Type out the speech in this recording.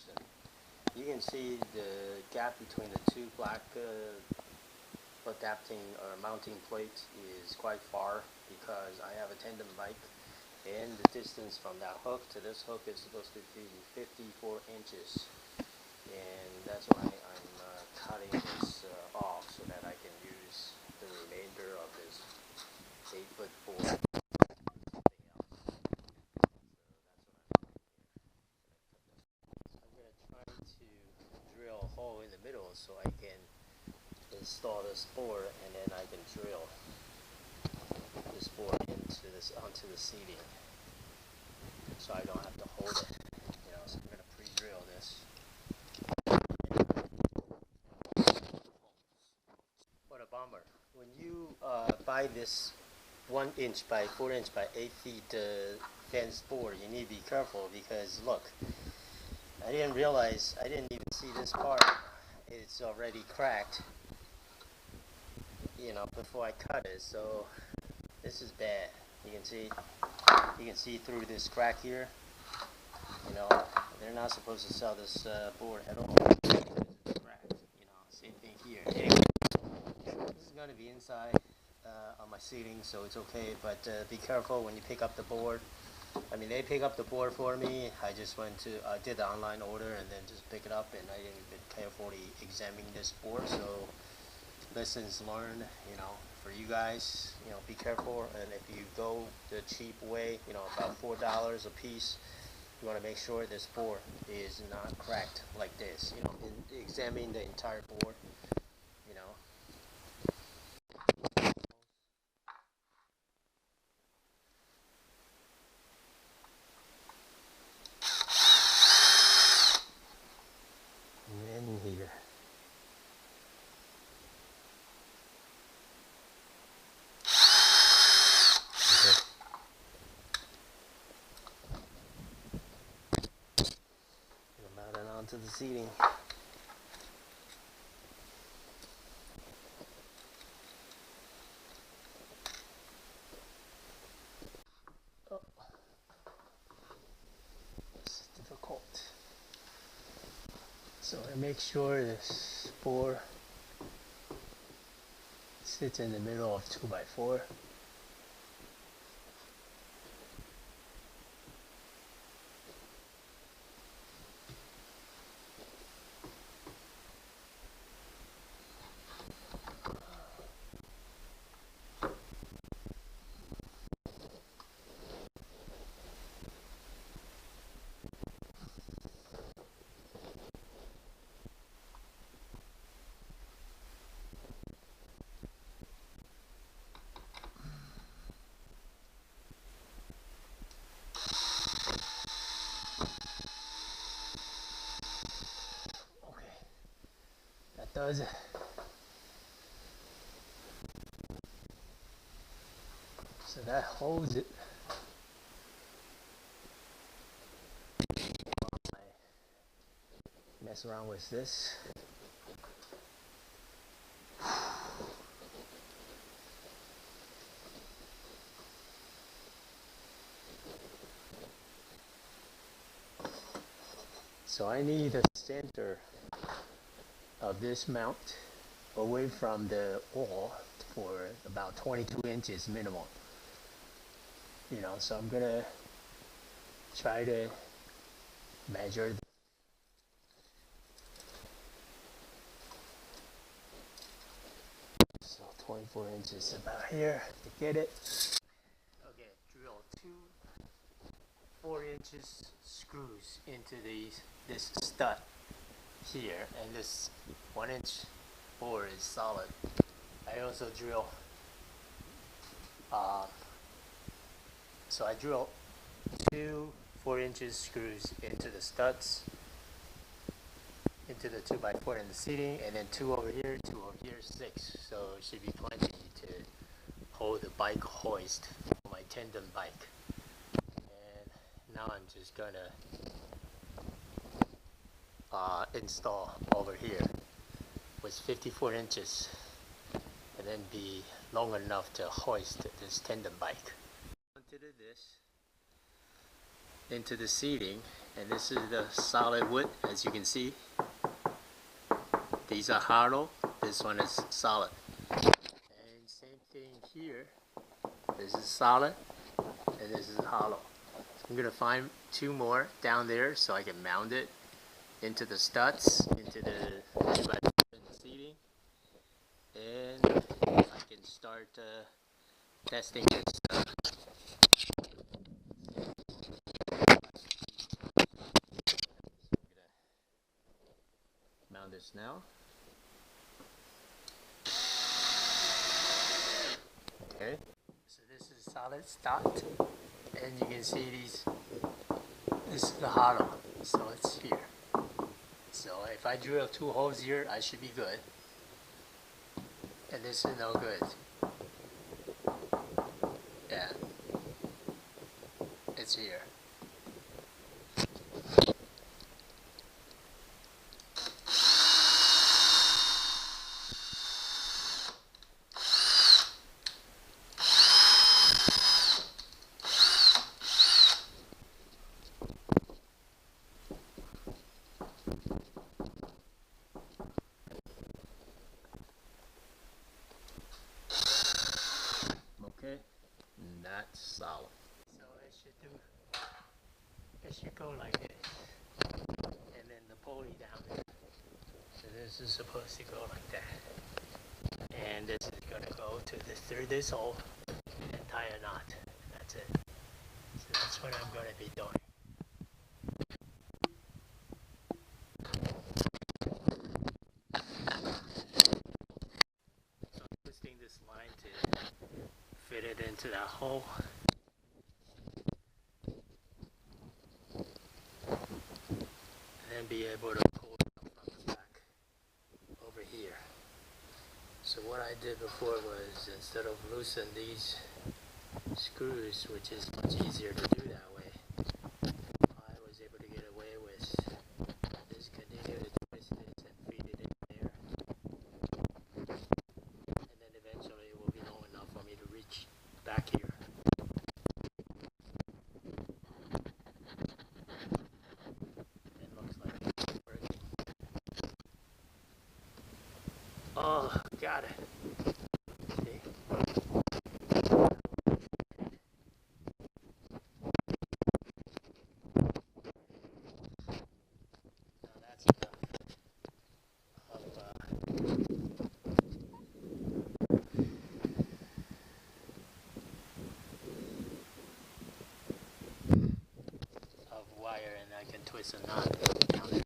comparison. You can see the gap between the two black adapting or mounting plates is quite far because I have a tandem bike, and the distance from that hook to this hook is supposed to be 54 inches, and that's why I'm cutting this off so that I can use the remainder of this 8-foot board. Drill a hole in the middle so I can install this board, and then I can drill this board onto the seating, so I don't have to hold it. So I'm gonna pre-drill this. What a bummer! When you buy this 1 inch by 4 inch by 8 feet fence board, you need to be careful because look. I didn't even see this part. It's already cracked, before I cut it. So this is bad. You can see through this crack here. They're not supposed to sell this board at all. It's cracked. Same thing here. Anyway, this is going to be inside on my seating, so it's okay. But be careful when you pick up the board. They pick up the board for me. I did the online order and then just pick it up, and I didn't even carefully examine this board. So lessons learned, for you guys, be careful. And if you go the cheap way, about $4 a piece, you want to make sure this board is not cracked like this. Examine the entire board. Here. Okay. Mount it onto the seating. Oh. It's difficult. So I make sure this board sits in the middle of 2x4. Does it. So that holds it. I mess around with this. So I need the center of this mount away from the wall for about 22 inches minimum. So I'm gonna try to measure. So 24 inches about here to get it. Okay, drill 2 4-inch screws into this stud here, and this 1-inch board is solid. I also drill so I drill 2 4-inch screws into the studs, into the 2x4 in the seating, and then 2 over here, 2 over here, 6. So it should be plenty to hold the bike hoist for my tandem bike. And now I'm just gonna install over here with 54 inches, and then be long enough to hoist this tandem bike onto this into the seating, And this is the solid wood, as you can see. These are hollow, this one is solid. And same thing here. This is solid, and this is hollow. So I'm going to find two more down there so I can mount it into the studs, into the 2x7 seating. And I can start testing this. Mount this now. Okay, so this is solid start, and you can see these. This is the hollow, so it's here. So if I drill 2 holes here, I should be good. And this is no good. Yeah, it's here. Okay, not solid. So it should go like this, and then the pulley down there. So this is supposed to go like that, and this is going to go to through this hole and tie a knot. That's it. So that's what I'm going to be doing. So I'm twisting this line to fit it into that hole. And then be able to pull it up from the back over here. So what I did before was, instead of loosen these screws, which is much easier to do that way, I was able to get away with just continue to twist it and feed it in there. And then eventually it will be long enough for me to reach back here. It looks like it's working. Oh, got it. See? Now that's enough of wire, and I can twist a knot down there.